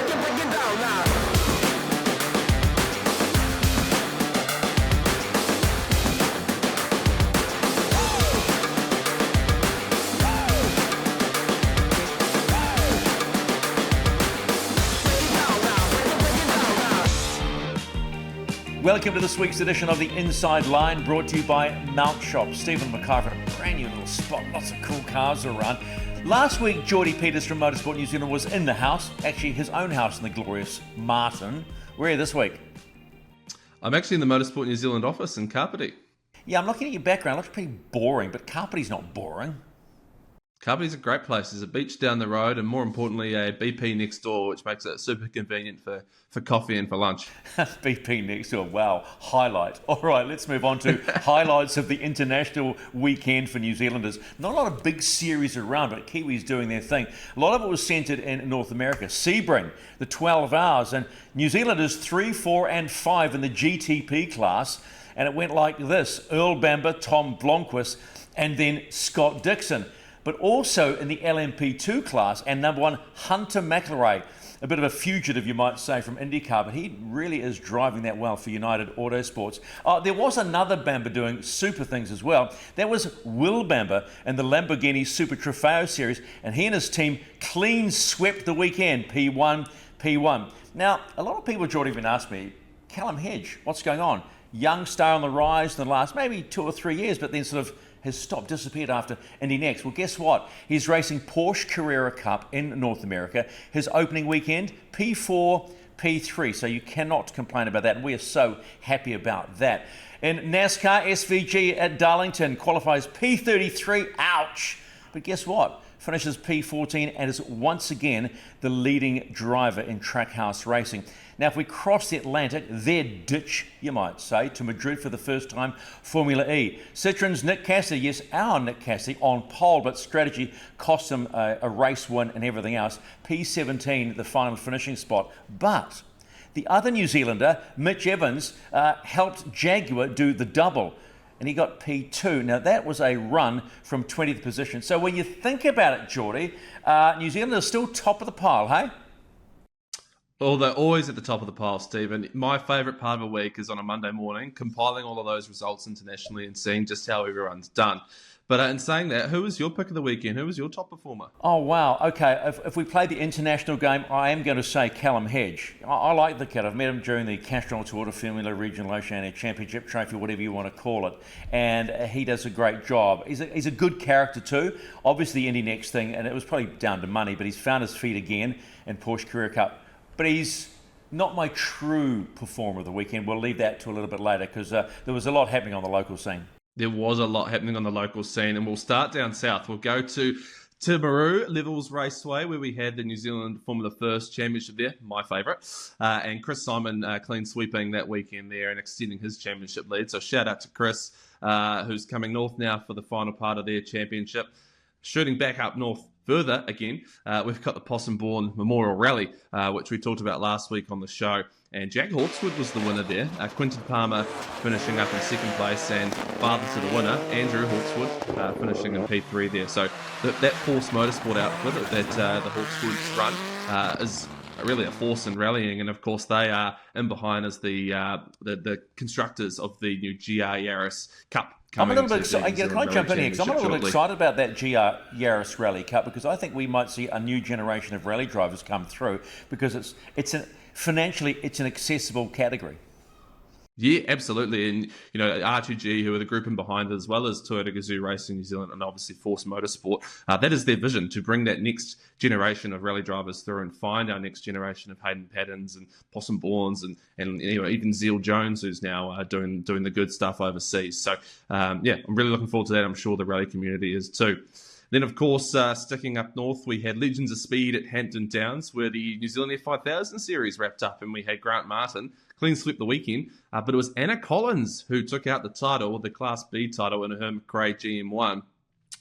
break it down now. Welcome to this week's edition of the Inside Line, brought to you by Mount Shop. Stephen McIver, a brand new little spot, lots of cool cars around. Last week, Geordie Peters from Motorsport New Zealand was in the house, actually his own house in the glorious Martin. Where are you this week? I'm actually in the Motorsport New Zealand office in Kapiti. Yeah, I'm looking at your background. It looks pretty boring, but Kapiti's not boring. Kapiti's a great place. There's a beach down the road and, more importantly, a BP next door, which makes it super convenient for coffee and for lunch. BP next door, wow, highlight. All right, let's move on to highlights of the international weekend for New Zealanders. Not a lot of big series around, but Kiwis doing their thing. A lot of it was centred in North America. Sebring, the 12 hours, and New Zealanders 3, 4 and 5 in the GTP class. And it went like this: Earl Bamber, Tom Blomqvist, and then Scott Dixon. But also in the LMP2 class, and number 1, Hunter McElroy. A bit of a fugitive, you might say, from IndyCar, but he really is driving that well for United Autosports. There was another Bamber doing super things as well. That was Will Bamber in the Lamborghini Super Trofeo Series, and he and his team clean swept the weekend, P1, P1. Now, a lot of people, Geordie, have been asking me, Callum Hedge, what's going on? Young star on the rise in the last maybe 2 or 3 years, but then sort of has stopped, disappeared after Indy Next. Well, guess what? He's racing Porsche Carrera Cup in North America. His opening weekend, P4, P3. So you cannot complain about that. And we are so happy about that. In NASCAR, SVG at Darlington qualifies P33. Ouch! But guess what? Finishes P14 and is once again the leading driver in Trackhouse racing. Now, if we cross the Atlantic, their ditch, you might say, to Madrid for the first time, Formula E. Citroen's Nick Cassidy, yes, our Nick Cassidy, on pole, but strategy cost him a race win and everything else. P17, the final finishing spot. But the other New Zealander, Mitch Evans, helped Jaguar do the double, and he got P2. Now, that was a run from 20th position. So when you think about it, Geordie, New Zealand is still top of the pile, hey? Well, they're always at the top of the pile, Stephen. My favourite part of a week is on a Monday morning, compiling all of those results internationally and seeing just how everyone's done. But in saying that, who was your pick of the weekend? Who was your top performer? Oh, wow. Okay, if we play the international game, I am going to say Callum Hedge. I like the kid. I've met him during the Castrol Tour Formula Regional Oceania Championship Trophy, whatever you want to call it. And he does a great job. He's a good character too. Obviously, the Indy Next thing, and it was probably down to money, but he's found his feet again in Porsche Carrera Cup. But he's not my true performer of the weekend. We'll leave that to a little bit later because there was a lot happening on the local scene. There was a lot happening on the local scene, and we'll start down south. We'll go to Timaru Levels Raceway, where we had the New Zealand Formula First Championship there, my favourite, and Chris Simon clean sweeping that weekend there and extending his championship lead. So shout out to Chris, who's coming north now for the final part of their championship. Shooting back up north further again, we've got the Possum Bourne Memorial Rally, which we talked about last week on the show. And Jack Hawkswood was the winner there. Quinton Palmer finishing up in second place, and father to the winner, Andrew Hawkswood, finishing in P3 there. So that Force Motorsport outfit that the Hawkswoods run is really a force in rallying. And of course, they are in behind as the constructors of the new GR Yaris Cup. I'm a little bit excited. Can I jump in here? Because I'm a little bit excited about that GR Yaris Rally Cup, because I think we might see a new generation of rally drivers come through, because financially it's an accessible category. Yeah, absolutely. And, you know, R2G, who are the group in behind, as well as Toyota Gazoo Racing New Zealand and obviously Force Motorsport, that is their vision, to bring that next generation of rally drivers through and find our next generation of Hayden Paddons and Possum Bournes and you know, even Zeal Jones, who's now doing the good stuff overseas. So, yeah, I'm really looking forward to that. I'm sure the rally community is too. Then, of course, sticking up north, we had Legends of Speed at Hampton Downs, where the New Zealand F5000 series wrapped up, and we had Grant Martin clean sweep the weekend. But it was Anna Collins who took out the title, the Class B title, in her McRae GM1.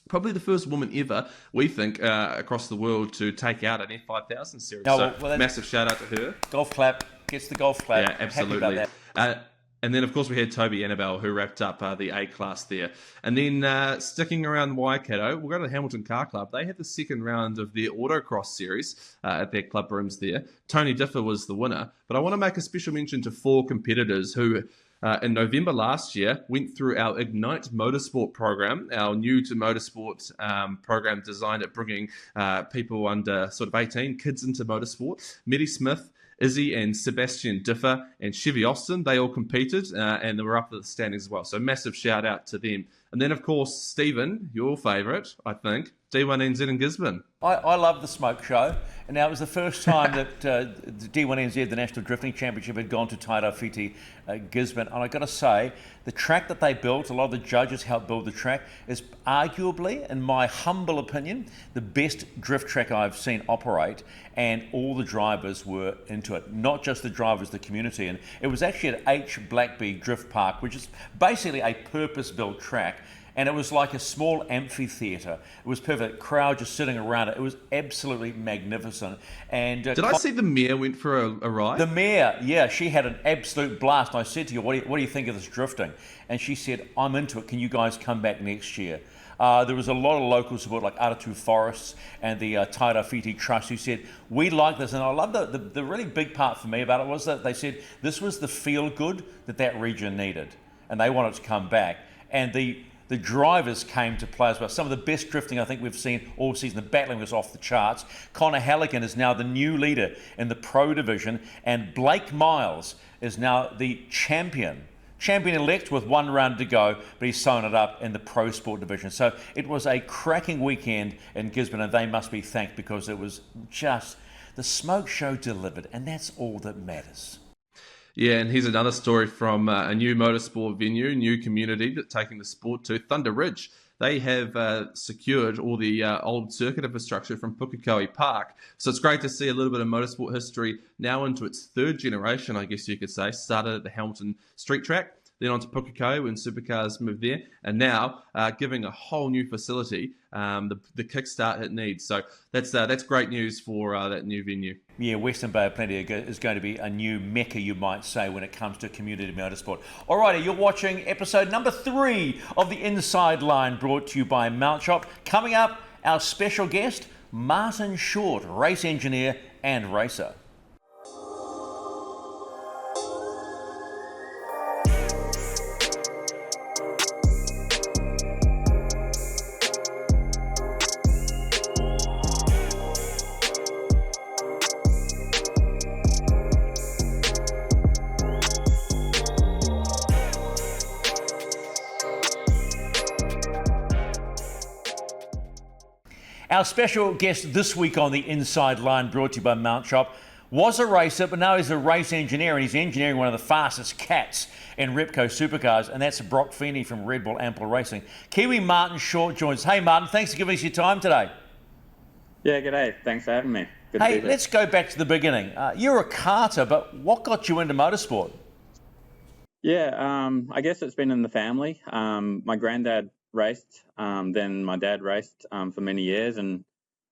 Probably the first woman ever, we think, across the world to take out an F5000 series. Oh, well, massive shout out to her. Golf clap. Gets the golf clap. Yeah, absolutely. Happy about that. And then, of course, we had Toby Annabelle, who wrapped up the A-Class there. And then sticking around Waikato, we'll go to the Hamilton Car Club. They had the second round of their Autocross series at their club rooms there. Tony Differ was the winner. But I want to make a special mention to 4 competitors who, in November last year, went through our Ignite Motorsport program, our new to motorsport program designed at bringing people under sort of 18, kids into motorsport. Meddy Smith, Izzy and Sebastian Differ and Chevy Austin, they all competed and they were up at the standings as well. So massive shout out to them. And then, of course, Stephen, your favourite, I think, D1NZ in Gisborne. I love the smoke show. And now it was the first time that the D1NZ, the National Drifting Championship, had gone to Tairāwhiti, Gisborne. And I've got to say, the track that they built, a lot of the judges helped build the track, is arguably, in my humble opinion, the best drift track I've seen operate. And all the drivers were into it, not just the drivers, the community. And it was actually at H. Blackby Drift Park, which is basically a purpose-built track. And it was like a small amphitheatre. It was perfect. Crowd just sitting around it. It was absolutely magnificent. And did I see the mayor went for a ride? The mayor, yeah, she had an absolute blast. I said to her, what do you think of this drifting? And she said, I'm into it. Can you guys come back next year? There was a lot of local support, like Aratu Forests and the Tairāwhiti Trust, who said, we like this. And I love the really big part for me about it was that they said this was the feel-good that region needed. And they wanted to come back. And the drivers came to play as well. Some of the best drifting I think we've seen all season. The battling was off the charts. Connor Halligan is now the new leader in the Pro Division, and Blake Miles is now the champion-elect with 1 round to go, but he's sewn it up in the Pro Sport Division. So it was a cracking weekend in Gisborne, and they must be thanked because it was just the smoke show delivered, and that's all that matters. Yeah, and here's another story from a new motorsport venue, new community that's taking the sport to Thunder Ridge. They have secured all the old circuit infrastructure from Pukekohe Park. So it's great to see a little bit of motorsport history now into its 3rd generation, I guess you could say. Started at the Hamilton Street Track, then on to Pukekohe when Supercars moved there, and now giving a whole new facility the kickstart it needs. So that's great news for that new venue. Yeah, Western Bay of Plenty is going to be a new mecca, you might say, when it comes to community motorsport. Alrighty, you're watching episode number 3 of the Inside Line, brought to you by Mount Shop. Coming up, our special guest, Martin Short, race engineer and racer. Our special guest this week on the Inside Line, brought to you by Mount Shop, was a racer, but now he's a race engineer, and he's engineering one of the fastest cats in Repco Supercars, and that's Broc Feeney from Red Bull Ample Racing. Kiwi Martin Short joins us. Hey, Martin, thanks for giving us your time today. Yeah, g'day. Thanks for having me. Good to Hey, be there. let's go back to the beginning. You're a karter, but what got you into motorsport? Yeah, I guess it's been in the family. My granddad raced, then my dad raced for many years, and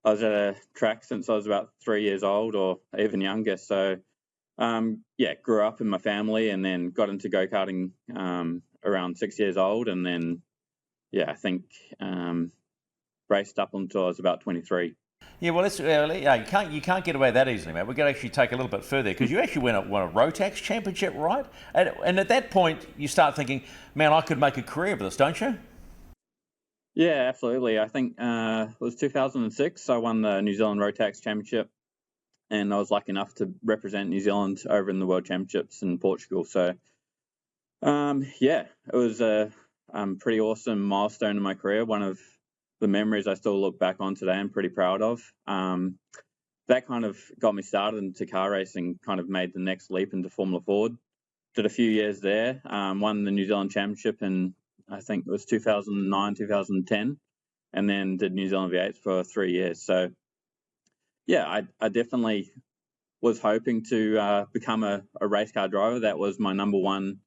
I was at a track since I was about 3 years old or even younger. So, grew up in my family and then got into go-karting around 6 years old, and then, I think raced up until I was about 23. Yeah, well, you can't get away that easily, mate. We're going to actually take a little bit further, because you actually won a Rotax championship, right? And at that point, you start thinking, man, I could make a career of this, don't you? Yeah, absolutely. I think it was 2006. I won the New Zealand Rotax Championship, and I was lucky enough to represent New Zealand over in the World Championships in Portugal. So, it was a pretty awesome milestone in my career. One of the memories I still look back on today I'm pretty proud of. That kind of got me started into car racing, kind of made the next leap into Formula Ford. Did a few years there, won the New Zealand Championship in, I think it was 2009, 2010, and then did New Zealand V8s for 3 years. So, I definitely was hoping to become a race car driver. That was my number one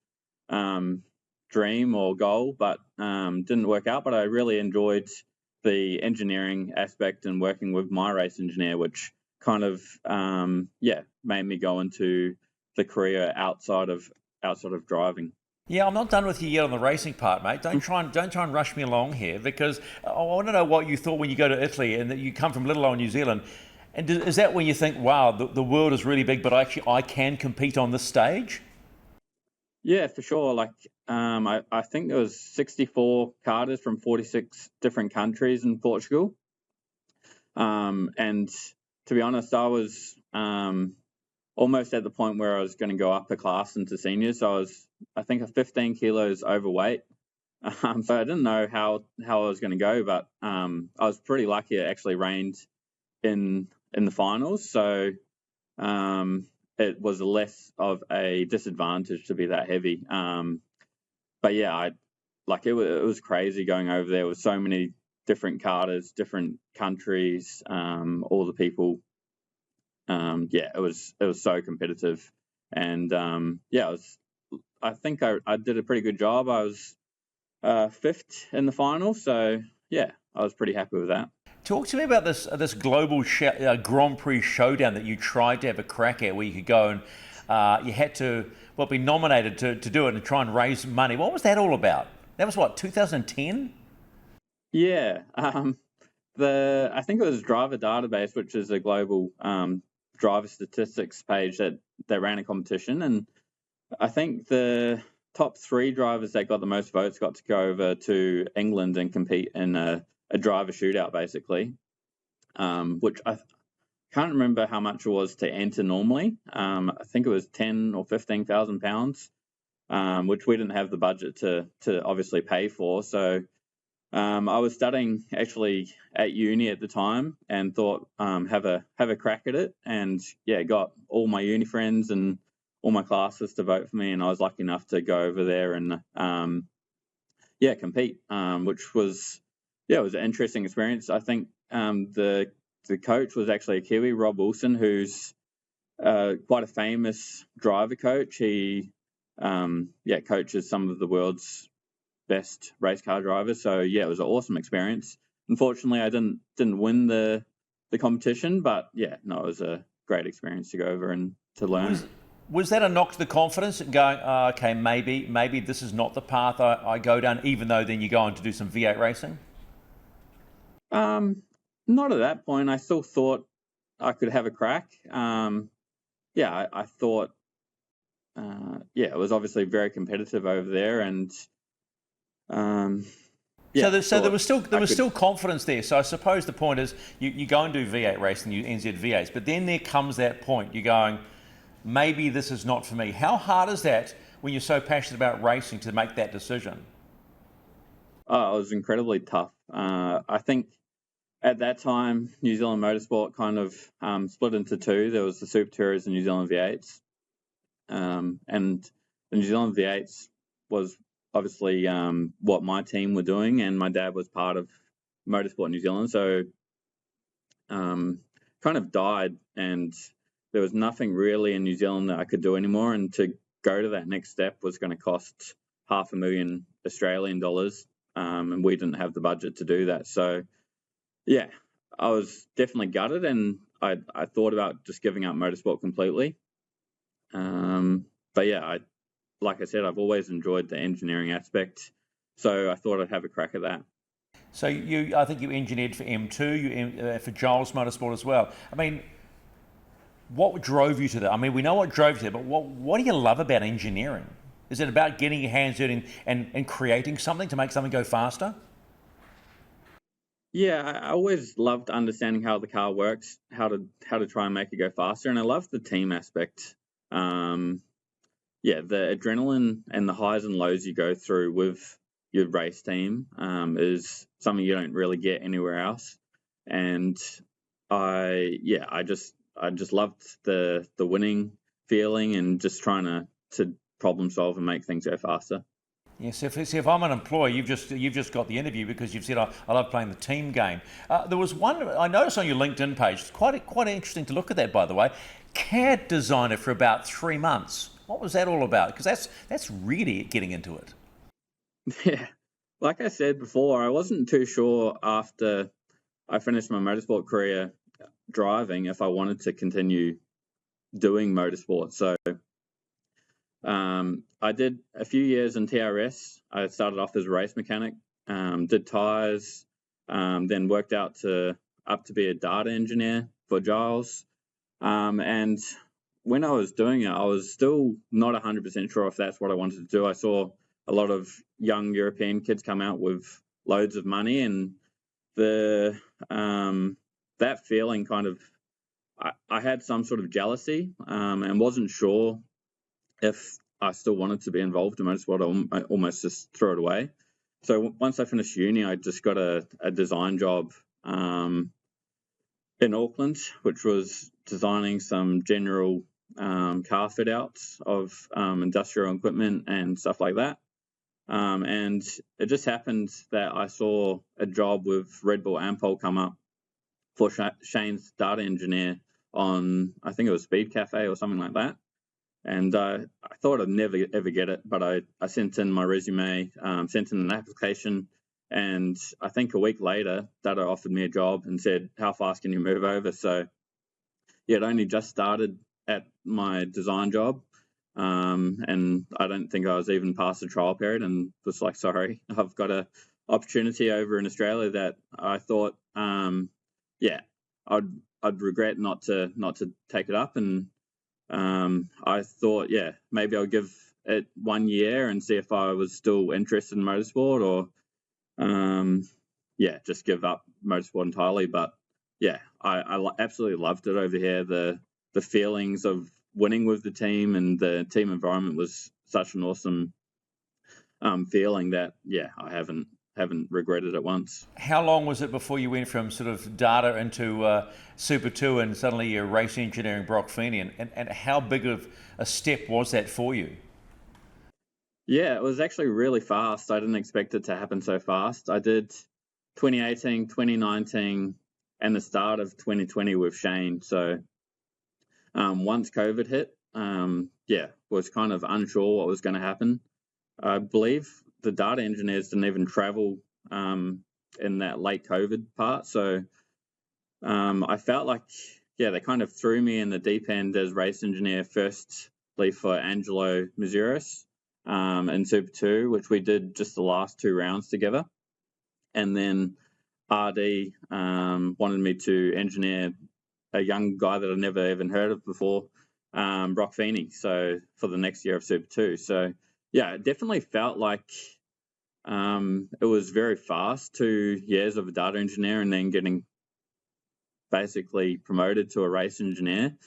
dream or goal, but didn't work out. But I really enjoyed the engineering aspect and working with my race engineer, which kind of, made me go into the career outside of outside of driving. Yeah, I'm not done with you yet on the racing part, mate. Don't try and rush me along here, because I want to know what you thought when you go to Italy and that you come from little old New Zealand. And is that when you think, wow, the world is really big, but I can compete on this stage? Yeah, for sure. Like, I think there was 64 karters from 46 different countries in Portugal. And to be honest, I was almost at the point where I was going to go up a class into seniors. So I think, 15 kilos overweight. So I didn't know how I was going to go, but I was pretty lucky. It actually rained in the finals, so it was less of a disadvantage to be that heavy. But yeah, it was crazy going over there with so many different karters, different countries, all the people. Yeah, it was so competitive, and I think I did a pretty good job. I was 5th in the final, so yeah, I was pretty happy with that. Talk to me about this global Grand Prix showdown that you tried to have a crack at, where you could go and you had to be nominated to do it and try and raise money. What was that all about? That was what, 2010? Yeah, I think it was Driver Database, which is a global driver statistics page that ran a competition, and I think the top 3 drivers that got the most votes got to go over to England and compete in a driver shootout, basically, which I can't remember how much it was to enter normally. I think it was 10 or 15,000 pounds, which we didn't have the budget to obviously pay for. So I was studying actually at uni at the time and thought have a crack at it, and yeah, got all my uni friends and all my classes to vote for me, and I was lucky enough to go over there and compete, which was it was an interesting experience. I think the coach was actually a Kiwi, Rob Wilson, who's quite a famous driver coach. He coaches some of the world's best race car drivers. So yeah, it was an awesome experience. Unfortunately, I didn't win the competition, but yeah, no, it was a great experience to go over and to learn. Was that a knock to the confidence, going, okay, maybe this is not the path I go down, even though then you go on to do some V8 racing? Not at that point. I still thought I could have a crack. I thought, it was obviously very competitive over there, and so there was still confidence there. So I suppose the point is you go and do V8 racing, you NZ V8s, but then there comes that point, you're going, maybe this is not for me. How hard is that when you're so passionate about racing to make that decision? Oh, it was incredibly tough. I think at that time, New Zealand Motorsport kind of split into 2. There was the Super Tours and New Zealand V8s. And the New Zealand V8s was obviously what my team were doing, and my dad was part of Motorsport New Zealand. So kind of died, and there was nothing really in New Zealand that I could do anymore. And to go to that next step was going to cost $500,000 Australian dollars. And we didn't have the budget to do that. So yeah, I was definitely gutted, and I thought about just giving up motorsport completely. But yeah, like I said, I've always enjoyed the engineering aspect, so I thought I'd have a crack at that. So I think you engineered for M2, for Giles Motorsport as well. I mean, what drove you to that? I mean, we know what drove you there, but what do you love about engineering? Is it about getting your hands dirty and creating something to make something go faster? Yeah, I always loved understanding how the car works, how to try and make it go faster, and I love the team aspect. The adrenaline and the highs and lows you go through with your race team is something you don't really get anywhere else. And I just loved the winning feeling and just trying to problem solve and make things go faster. Yes, if I'm an employer, you've just got the interview because you've said I love playing the team game. There was one I noticed on your LinkedIn page. It's quite interesting to look at that, by the way. CAD designer for about 3 months. What was that all about? Because that's really getting into it. Yeah, like I said before, I wasn't too sure after I finished my motorsport career driving if I wanted to continue doing motorsport. So I did a few years in TRS. I started off as a race mechanic, did tyres, then worked up to be a data engineer for Giles. And when I was doing it, I was still not 100% sure if that's what I wanted to do. I saw a lot of young European kids come out with loads of money, and the that feeling kind of, I had some sort of jealousy, and wasn't sure if I still wanted to be involved in motorsport. I almost just threw it away. So once I finished uni, I just got a design job in Auckland, which was designing some general car fit outs of industrial equipment and stuff like that. And it just happened that I saw a job with Red Bull Ampol come up for Shane's data engineer on, I think it was Speed Cafe or something like that. And I thought I'd never ever get it, but I sent in my resume, sent in an application, and I think a week later, Data offered me a job and said, "How fast can you move over?" So yeah, it only just started at my design job, and I don't think I was even past the trial period, and was like, "Sorry, I've got a opportunity over in Australia that I thought, yeah, I'd regret not to take it up." And I thought, yeah, maybe I'll give it 1 year and see if I was still interested in motorsport, or yeah, just give up motorsport entirely. But yeah, I absolutely loved it over here. The feelings of winning with the team and the team environment was such an awesome feeling that, yeah, I haven't regretted it once. How long was it before you went from sort of data into Super 2 and suddenly you're race engineering Broc Feeney? And how big of a step was that for you? Yeah, it was actually really fast. I didn't expect it to happen so fast. I did 2018, 2019, and the start of 2020 with Shane. So once COVID hit, yeah, was kind of unsure what was going to happen. I believe the data engineers didn't even travel in that late COVID part. So I felt like, yeah, they kind of threw me in the deep end as race engineer, firstly for Angelo Mazuris in Super 2, which we did just the last 2 rounds together. And then RD wanted me to engineer a young guy that I'd never even heard of before, Broc Feeney, so for the next year of Super 2. So yeah, it definitely felt like it was very fast, 2 years of a data engineer and then getting basically promoted to a race engineer.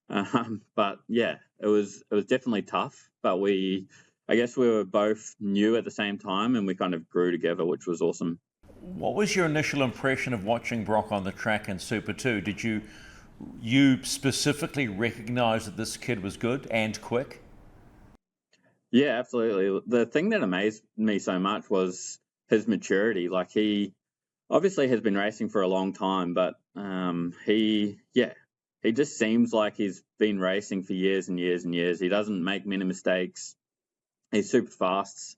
But yeah, it was definitely tough, but I guess we were both new at the same time, and we kind of grew together, which was awesome. What was your initial impression of watching Broc on the track in Super 2? Did you specifically recognise that this kid was good and quick? Yeah, absolutely. The thing that amazed me so much was his maturity. Like, he obviously has been racing for a long time, but he just seems like he's been racing for years and years and years. He doesn't make many mistakes. He's super fast.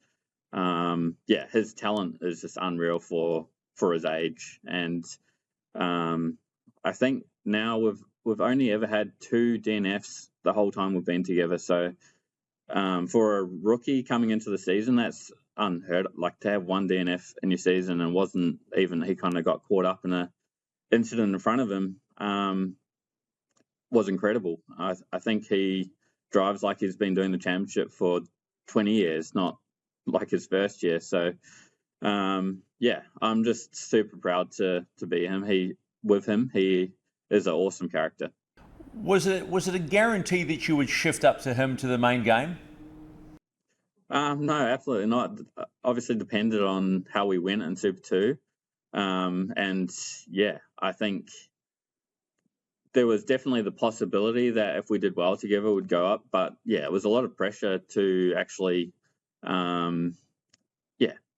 Yeah, his talent is just unreal for his age. And I think now we've only ever had 2 DNFs the whole time we've been together. So for a rookie coming into the season, that's unheard of. Like, to have 1 DNF in your season, and wasn't even, he kind of got caught up in a incident in front of him, was incredible. I think he drives like he's been doing the championship for 20 years, not like his first year. So yeah, I'm just super proud to be with him. He is an awesome character. Was it a guarantee that you would shift up to him to the main game? No, absolutely not. Obviously depended on how we went in Super 2. And yeah, I think there was definitely the possibility that if we did well together, we'd go up. But yeah, it was a lot of pressure to actually,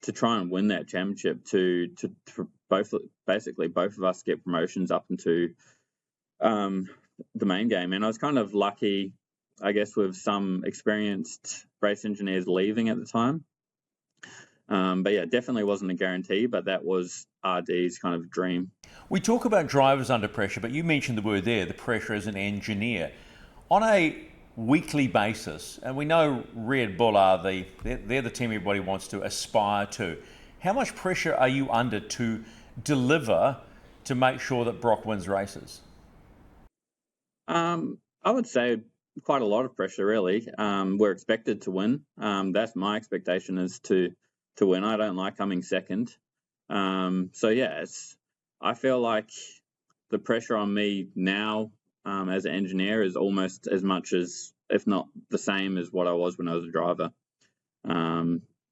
to try and win that championship, to both of us get promotions up into the main game. And I was kind of lucky, I guess, with some experienced race engineers leaving at the time. But yeah, definitely wasn't a guarantee, but that was RD's kind of dream. We talk about drivers under pressure, but you mentioned the word there, the pressure as an engineer. On a weekly basis, and we know Red Bull are they're the team everybody wants to aspire to. How much pressure are you under to deliver to make sure that Broc wins races? I would say quite a lot of pressure, really. We're expected to win. That's my expectation, is to win. I don't like coming second. So yeah, I feel like the pressure on me now as an engineer is almost as much as, if not the same as what I was when I was a driver.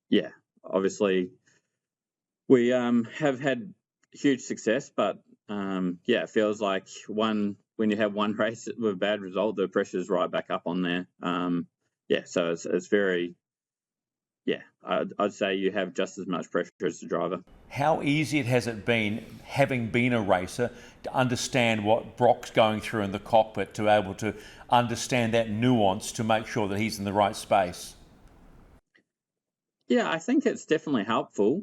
Yeah, obviously we have had huge success, but yeah, it feels like when you have one race with a bad result, the pressure's right back up on there. Yeah, so it's very, yeah, I'd say you have just as much pressure as the driver. How easy has it been, having been a racer, to understand what Broc's going through in the cockpit, to be able to understand that nuance to make sure that he's in the right space? Yeah, I think it's definitely helpful.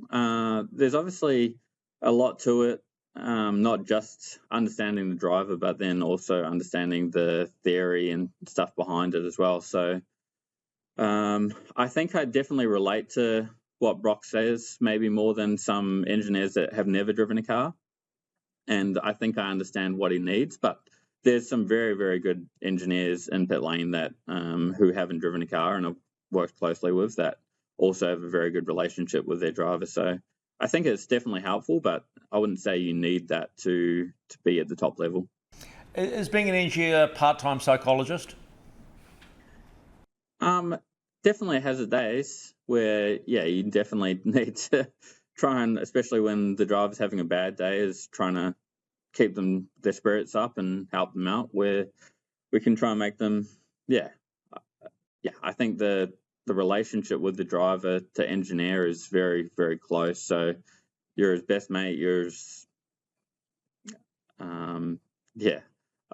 There's obviously a lot to it, not just understanding the driver, but then also understanding the theory and stuff behind it as well. So I think I definitely relate to what Broc says, maybe more than some engineers that have never driven a car. And I think I understand what he needs, but there's some very, very good engineers in pit lane that who haven't driven a car and have worked closely with, that also have a very good relationship with their driver. So I think it's definitely helpful, but I wouldn't say you need that to be at the top level. Is being an engineer a part-time psychologist? Definitely has its days where, yeah, you definitely need to try and, especially when the driver's having a bad day, is trying to keep their spirits up and help them out, where we can try and make them, yeah. I think the relationship with the driver to engineer is very, very close. So you're his best mate. Yeah, I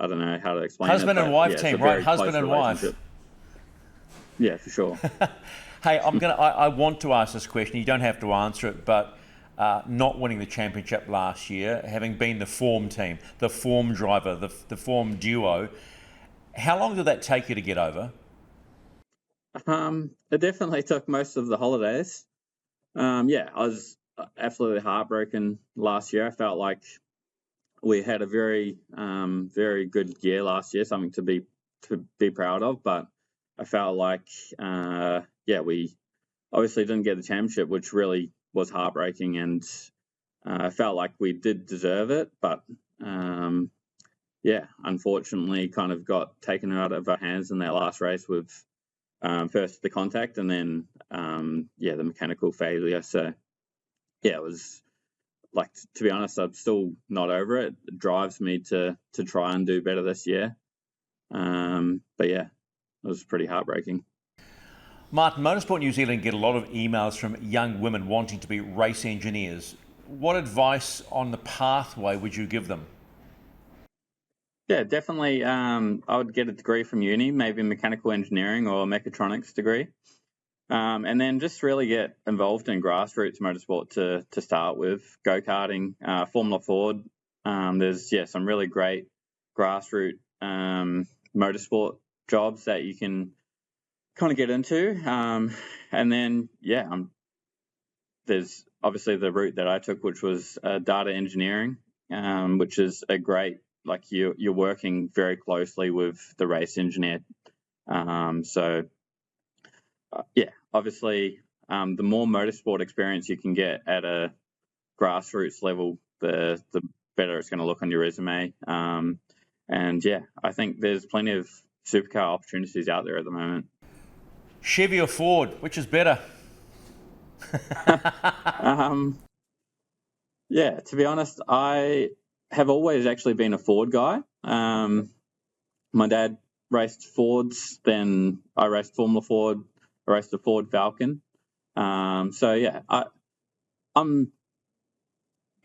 don't know how to explain it. Husband and wife yeah, team, right? Husband and wife. Yeah, for sure. Hey, I want to ask this question. You don't have to answer it, but not winning the championship last year, having been the form team, the form driver, the form duo, how long did that take you to get over? It definitely took most of the holidays. Yeah, I was absolutely heartbroken last year. I felt like we had a very, very good year last year, something to be proud of. But I felt like, yeah, we obviously didn't get the championship, which really was heartbreaking, and I felt like we did deserve it. But yeah, unfortunately, kind of got taken out of our hands in that last race with first the contact and then yeah, the mechanical failure. So yeah, it was like, to be honest, I'm still not over it. It drives me to try and do better this year. But yeah, it was pretty heartbreaking. Martin, Motorsport New Zealand get a lot of emails from young women wanting to be race engineers. What advice on the pathway would you give them? Yeah, definitely. I would get a degree from uni, maybe mechanical engineering or mechatronics degree. And then just really get involved in grassroots motorsport to start with. Go-karting, Formula Ford. There's, yeah, some really great grassroots motorsport jobs that you can kind of get into. And then, yeah, there's obviously the route that I took, which was data engineering, which is a great, like, you're working very closely with the race engineer. So yeah, obviously, the more motorsport experience you can get at a grassroots level, the better it's going to look on your resume. And yeah, I think there's plenty of supercar opportunities out there at the moment. Chevy or Ford, which is better? Yeah, to be honest, I have always actually been a Ford guy. My dad raced Fords, then I raced Formula Ford. I raced a Ford Falcon. So yeah, I'm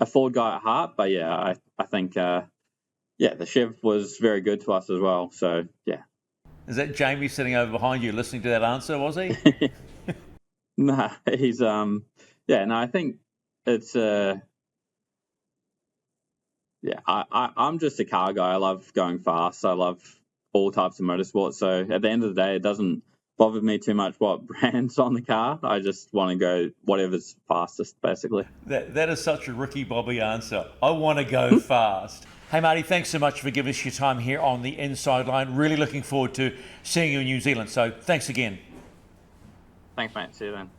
a Ford guy at heart, but yeah, I think yeah, the Chev was very good to us as well. So yeah. Is that Jamie sitting over behind you listening to that answer, was he? Nah, he's yeah, no, I think it's yeah, I'm just a car guy. I love going fast. I love all types of motorsports. So at the end of the day, it doesn't bother me too much what brand's on the car. I just want to go whatever's fastest, basically. That is such a Ricky Bobby answer. I want to go fast. Hey, Marty, thanks so much for giving us your time here on the Inside Line. Really looking forward to seeing you in New Zealand. So thanks again. Thanks, mate. See you then.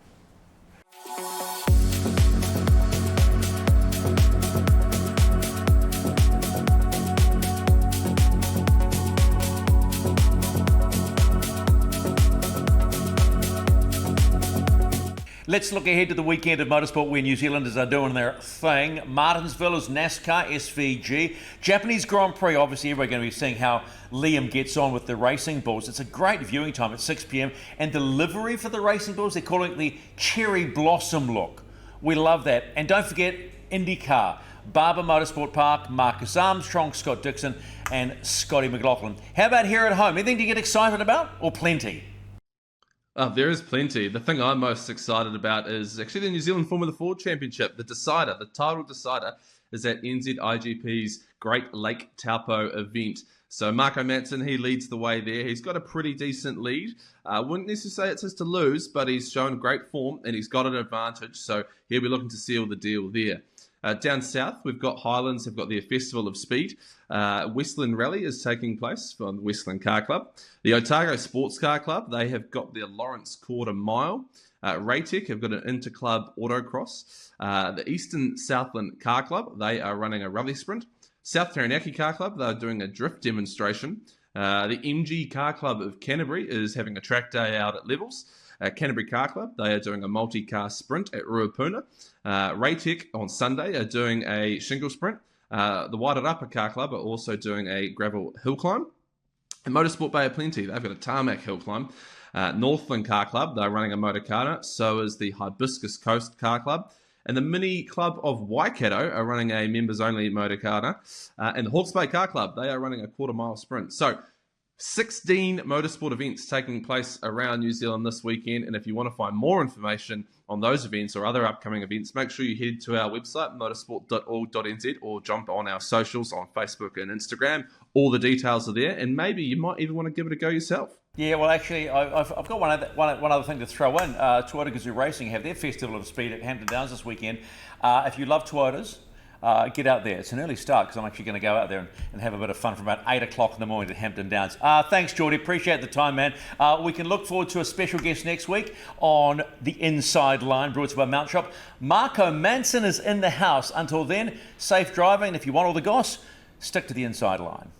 Let's look ahead to the weekend of motorsport where New Zealanders are doing their thing. Martinsville is NASCAR, SVG. Japanese Grand Prix, obviously we're going to be seeing how Liam gets on with the Racing Bulls. It's a great viewing time at 6 p.m. And the livery for the Racing Bulls, they're calling it the Cherry Blossom look. We love that. And don't forget IndyCar, Barber Motorsport Park, Marcus Armstrong, Scott Dixon and Scotty McLaughlin. How about here at home? Anything to get excited about or plenty? There is plenty. The thing I'm most excited about is actually the New Zealand Formula 4 Championship. The decider, the title decider, is at NZIGP's Great Lake Taupo event. So Marco Manson, he leads the way there. He's got a pretty decent lead. Wouldn't necessarily say it's his to lose, but he's shown great form and he's got an advantage. So he'll be looking to seal the deal there. Down south, we've got Highlands, have got their Festival of Speed. Westland Rally is taking place from the Westland Car Club. The Otago Sports Car Club, they have got their Lawrence Quarter Mile. Raytech have got an Interclub Autocross. The Eastern Southland Car Club, they are running a rally sprint. South Taranaki Car Club, they're doing a drift demonstration. The MG Car Club of Canterbury is having a track day out at Levels. Canterbury Car Club, they are doing a multi-car sprint at Ruapuna. Raytech on Sunday are doing a shingle sprint. The Wairarapa Car Club are also doing a gravel hill climb. And Motorsport Bay of Plenty, they've got a tarmac hill climb. Northland Car Club, they're running a motorcarna. So is the Hibiscus Coast Car Club. And the Mini Club of Waikato are running a members-only motorcarna. And the Hawke's Bay Car Club, they are running a quarter-mile sprint. So 16 motorsport events taking place around New Zealand this weekend. And if you want to find more information on those events or other upcoming events, make sure you head to our website, motorsport.org.nz, or jump on our socials on Facebook and Instagram. All the details are there, and maybe you might even want to give it a go yourself. Yeah, well, actually, I've got one other thing to throw in. Toyota Gazoo Racing have their Festival of Speed at Hampton Downs this weekend. If you love Toyotas, get out there. It's an early start because I'm actually going to go out there and have a bit of fun from about 8 o'clock in the morning at Hampton Downs. Thanks, Geordie. Appreciate the time, man. We can look forward to a special guest next week on the Inside Line, brought to you by Mount Shop. Marco Manson is in the house. Until then, safe driving. If you want all the goss, stick to the Inside Line.